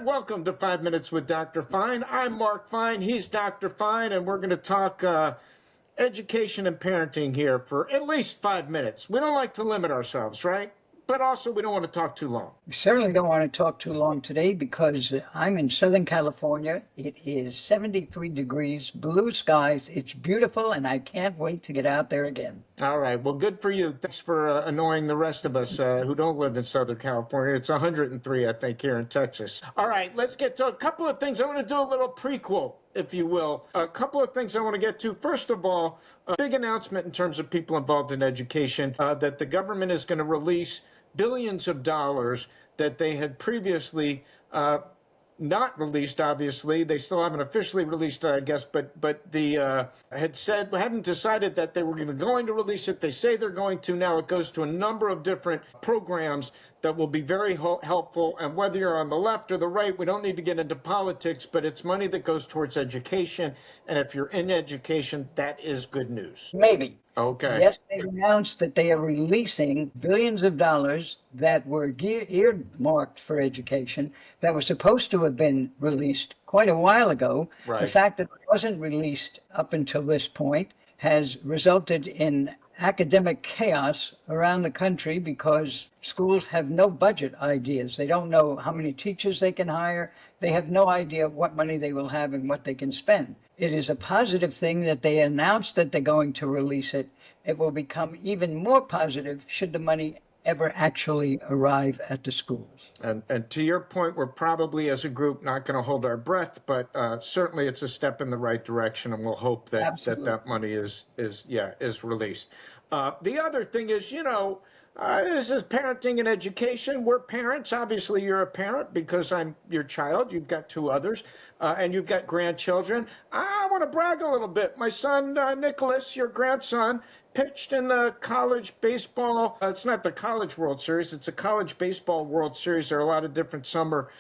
and welcome to 5 Minutes with Dr. Fein. I'm Mark Fein, he's Dr. Fein, and we're going to talk education and parenting here for at least 5 minutes. We don't like to limit ourselves, right? But also, we don't want to talk too long. We certainly don't want to talk too long today because I'm in Southern California. It is 73 degrees, blue skies. It's beautiful, and I can't wait to get out there again. All right, well, good for you. Thanks for annoying the rest of us who don't live in Southern California. It's 103, I think, here in Texas. All right, let's get to a couple of things. I want to do a little prequel, if you will. A couple of things I want to get to. First of all, a big announcement in terms of people involved in education that the government is going to release billions of dollars that they had previously not released. Obviously, they still haven't officially released it, I guess, but the hadn't decided that they were even going to release it. They say they're going to. Now it goes to a number of different programs that will be very helpful. And whether you're on the left or the right, we don't need to get into politics, but it's money that goes towards education. And if you're in education, that is good news. Maybe. Okay. Yes, they announced that they are releasing billions of dollars that were earmarked for education that were supposed to have been released quite a while ago. Right. The fact that it wasn't released up until this point has resulted in academic chaos around the country because schools have no budget ideas. They don't know how many teachers they can hire. They have no idea what money they will have and what they can spend. It is a positive thing that they announced that they're going to release it. It will become even more positive should the money ever actually arrive at the schools. And to your point, we're probably as a group not going to hold our breath, but certainly it's a step in the right direction, and we'll hope that that money is released. The other thing is, this is parenting and education. We're parents. Obviously, you're a parent because I'm your child. You've got two others, and you've got grandchildren. I want to brag a little bit. My son, Nicholas, your grandson, pitched in the college baseball. It's not the College World Series. It's a college baseball World Series. There are a lot of different summer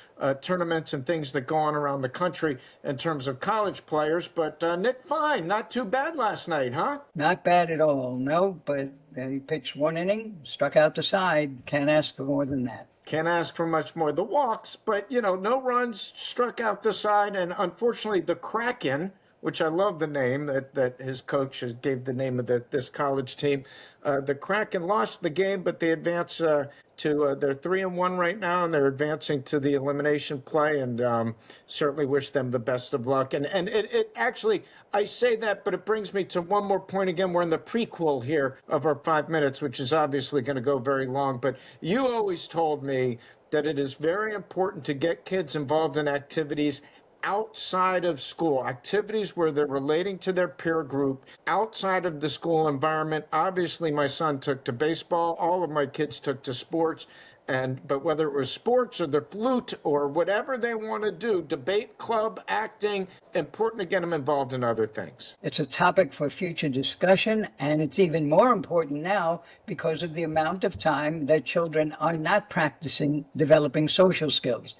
tournaments and things that go on around the country in terms of college players. But Nick Fein, not too bad last night, huh? Not bad at all, no, but he pitched one inning, struck out the side. Can't ask for more than that. Can't ask for much more. The walks, but, no runs, struck out the side. And unfortunately, the Kraken, which I love the name that his coach gave the name of this college team. The Kraken lost the game, but they advance to they're 3-1 right now, and they're advancing to the elimination play. And certainly wish them the best of luck. And it actually, I say that, but it brings me to one more point. Again, we're in the prequel here of our 5 minutes, which is obviously going to go very long. But you always told me that it is very important to get kids involved in activities outside of school, activities where they're relating to their peer group outside of the school environment. Obviously, my son took to baseball. All of my kids took to sports. But whether it was sports or the flute or whatever they want to do, debate club, acting, important to get them involved in other things. It's a topic for future discussion, and it's even more important now because of the amount of time that children are not practicing developing social skills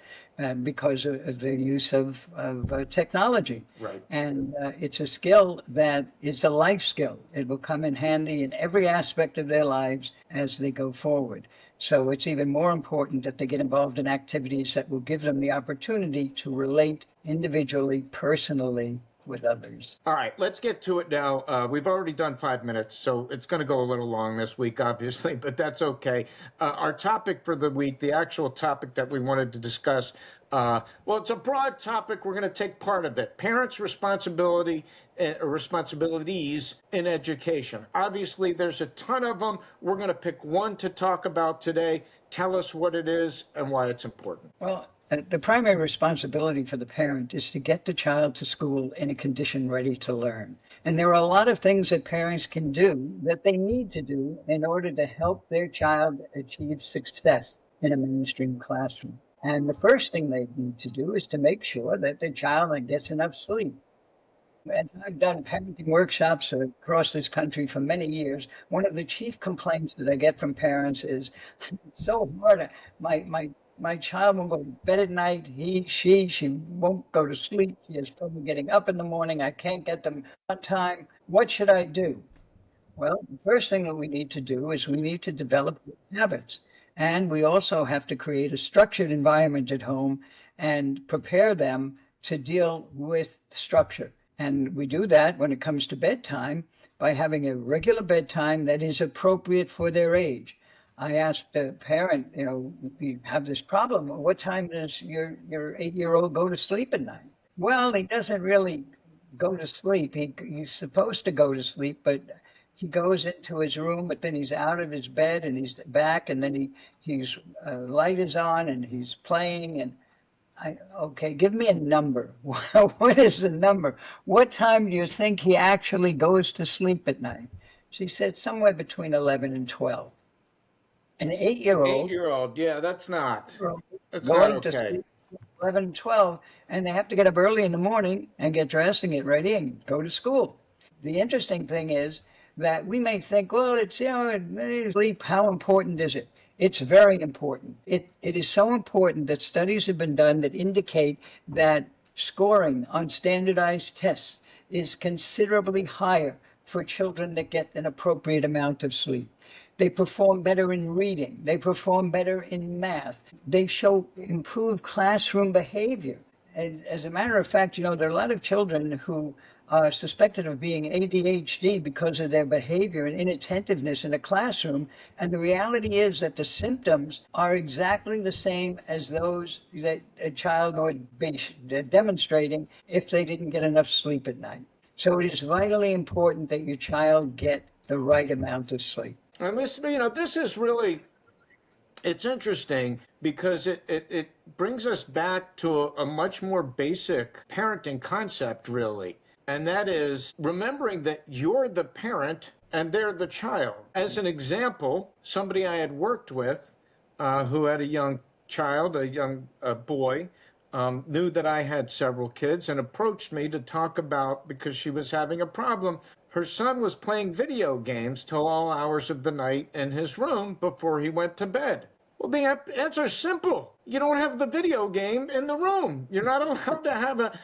because of the use of technology. Right. And it's a skill that is a life skill. It will come in handy in every aspect of their lives as they go forward. So it's even more important that they get involved in activities that will give them the opportunity to relate individually, personally with others. All right, let's get to it now. We've already done 5 minutes, so it's going to go a little long this week, obviously, but that's okay. Our topic for the week, the actual topic that we wanted to discuss, well, it's a broad topic. We're going to take part of it. Parents' responsibilities in education. Obviously, there's a ton of them. We're going to pick one to talk about today. Tell us what it is and why it's important. Well, the primary responsibility for the parent is to get the child to school in a condition ready to learn. And there are a lot of things that parents can do that they need to do in order to help their child achieve success in a mainstream classroom. And the first thing they need to do is to make sure that their child gets enough sleep. And I've done parenting workshops across this country for many years. One of the chief complaints that I get from parents is, it's so hard. My child won't go to bed at night. She won't go to sleep. She has trouble getting up in the morning. I can't get them on time. What should I do? Well, the first thing that we need to do is we need to develop habits. And we also have to create a structured environment at home and prepare them to deal with structure. And we do that when it comes to bedtime by having a regular bedtime that is appropriate for their age. I asked a parent, you have this problem. What time does your 8-year-old go to sleep at night? Well, he doesn't really go to sleep. He's supposed to go to sleep, but he goes into his room, but then he's out of his bed and he's back, and then he's light is on and he's playing. And okay, give me a number. What is the number? What time do you think he actually goes to sleep at night? She said somewhere between 11 and 12. An 8-year-old 8-year-old, yeah, that's not. It's not going to okay. sleep 11 and 12, and they have to get up early in the morning and get dressed and get ready and go to school. The interesting thing is that we may think, well, it's, sleep, how important is it? It's very important. It is so important that studies have been done that indicate that scoring on standardized tests is considerably higher for children that get an appropriate amount of sleep. They perform better in reading. They perform better in math. They show improved classroom behavior. And as a matter of fact, there are a lot of children who are suspected of being ADHD because of their behavior and inattentiveness in a classroom. And the reality is that the symptoms are exactly the same as those that a child would be demonstrating if they didn't get enough sleep at night. So it is vitally important that your child get the right amount of sleep. And this is really, it's interesting because it brings us back to a much more basic parenting concept, really. And that is remembering that you're the parent and they're the child. As an example, somebody I had worked with who had a young child, a young boy, knew that I had several kids and approached me to talk about, because she was having a problem. Her son was playing video games till all hours of the night in his room before he went to bed. Well, the answer is simple. You don't have the video game in the room. You're not allowed to have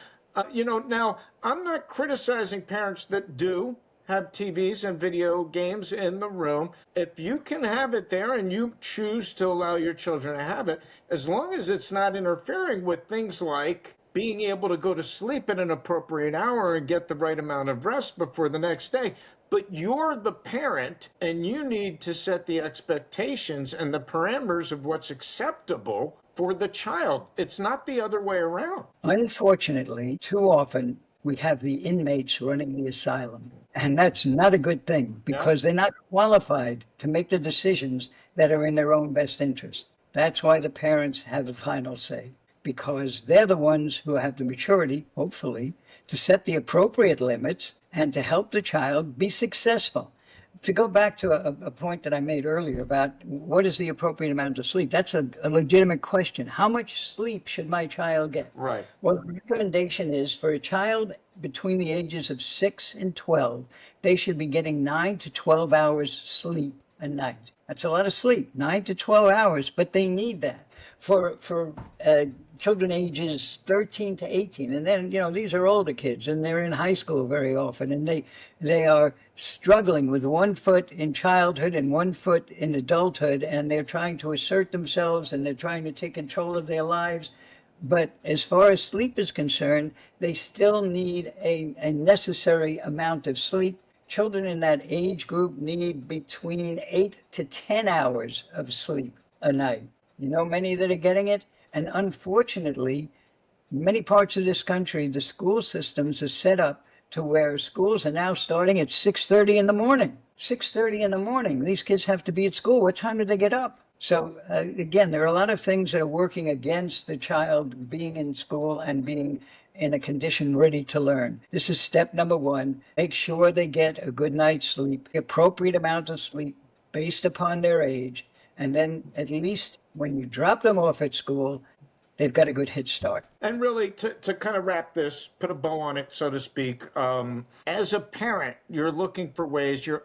now, I'm not criticizing parents that do have TVs and video games in the room. If you can have it there and you choose to allow your children to have it, as long as it's not interfering with things like being able to go to sleep at an appropriate hour and get the right amount of rest before the next day. But you're the parent and you need to set the expectations and the parameters of what's acceptable for the child. It's not the other way around. Unfortunately, too often we have the inmates running the asylum. And that's not a good thing because they're not qualified to make the decisions that are in their own best interest. That's why the parents have the final say, because they're the ones who have the maturity, hopefully, to set the appropriate limits and to help the child be successful. To go back to a point that I made earlier about what is the appropriate amount of sleep, that's a legitimate question. How much sleep should my child get? Right. Well, the recommendation is for a child between the ages of 6 and 12, they should be getting 9 to 12 hours sleep a night. That's a lot of sleep, 9 to 12 hours, but they need that. For children ages 13 to 18, and then these are older kids and they're in high school very often, and they are struggling with one foot in childhood and one foot in adulthood, and they're trying to assert themselves and they're trying to take control of their lives. But as far as sleep is concerned, they still need a necessary amount of sleep. Children in that age group need between 8 to 10 hours of sleep a night. Many that are getting it. And unfortunately, many parts of this country, the school systems are set up to where schools are now starting at 6:30 in the morning. 6:30 in the morning. These kids have to be at school. What time do they get up? So again, there are a lot of things that are working against the child being in school and being in a condition ready to learn. This is step number one. Make sure they get a good night's sleep, the appropriate amount of sleep based upon their age. And then at least when you drop them off at school, they've got a good head start. And really, to kind of wrap this, put a bow on it, so to speak, as a parent, you're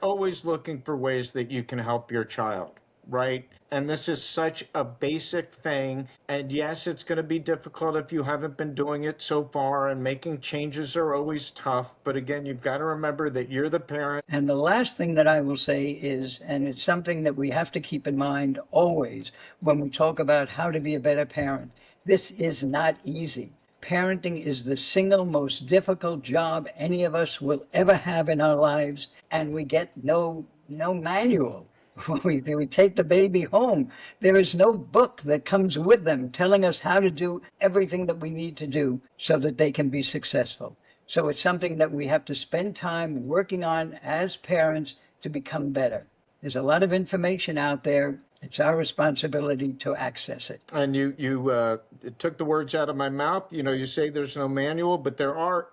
always looking for ways that you can help your child, right? And this is such a basic thing. And yes, it's going to be difficult if you haven't been doing it so far, and making changes are always tough. But again, you've got to remember that you're the parent. And the last thing that I will say is, and it's something that we have to keep in mind always when we talk about how to be a better parent, This is not easy. Parenting is the single most difficult job any of us will ever have in our lives, and we get no manual. When we take the baby home, there is no book that comes with them telling us how to do everything that we need to do so that they can be successful. So it's something that we have to spend time working on as parents to become better. There's a lot of information out there. It's our responsibility to access it. And you took the words out of my mouth. You know, you say there's no manual, but there are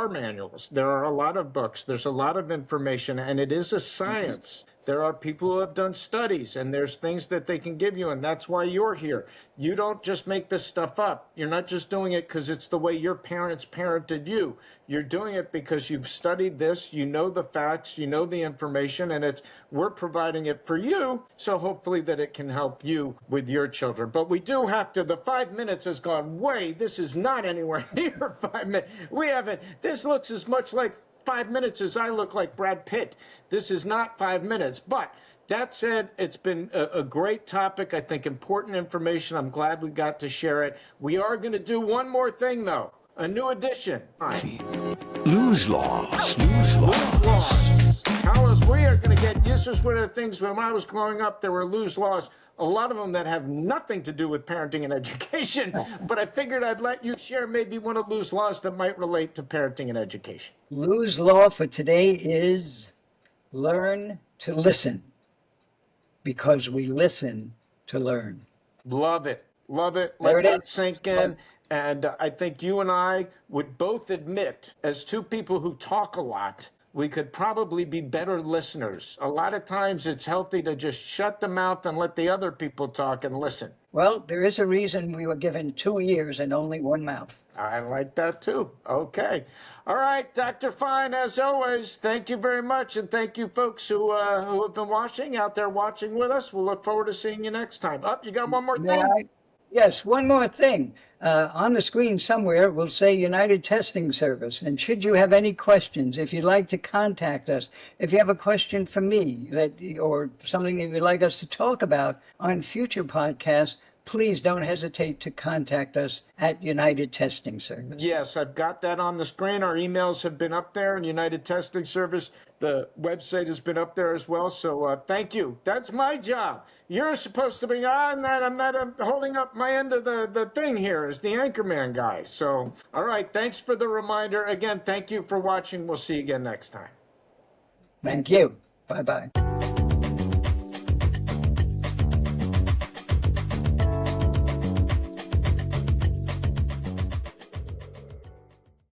manuals. There are a lot of books. There's a lot of information, and it is a science. There are people who have done studies, and there's things that they can give you, and that's why you're here. You don't just make this stuff up. You're not just doing it because it's the way your parents parented you. You're doing it because you've studied this, you know the facts, you know the information, and we're providing it for you, so hopefully that it can help you with your children. But we do have to, the 5 minutes has gone way, this is not anywhere near 5 minutes. This looks as much like 5 minutes as I look like Brad Pitt. This is not 5 minutes, but that said, it's been a great topic. I think important information. I'm glad we got to share it. We are going to do one more thing, though. A new edition. Lose loss. Lose loss. Tell us, we are going to get, this is one of the things when I was growing up, there were lose loss. A lot of them that have nothing to do with parenting and education, but I figured I'd let you share maybe one of lose laws that might relate to parenting and education. Lou's law for today is learn to listen, because we listen to learn. Love it. Love it. There Let it that is. sink in. And I think you and I would both admit, as two people who talk a lot, we could probably be better listeners. A lot of times it's healthy to just shut the mouth and let the other people talk and listen. Well, there is a reason we were given 2 ears and only one mouth. I like that too. Okay. All right, Dr. Fein, as always, thank you very much. And thank you folks who have been out there watching with us. We'll look forward to seeing you next time. You got one more thing? Yes, one more thing. On the screen somewhere, it will say United Testing Service. And should you have any questions, if you'd like to contact us, if you have a question for me or something that you'd like us to talk about on future podcasts, please don't hesitate to contact us at United Testing Service. Yes, I've got that on the screen. Our emails have been up there, and United Testing Service, the website has been up there as well. So thank you. That's my job. You're supposed to be, I'm not holding up my end of the thing here as the anchorman guy. So, all right, thanks for the reminder. Again, thank you for watching. We'll see you again next time. Thank you. Bye-bye.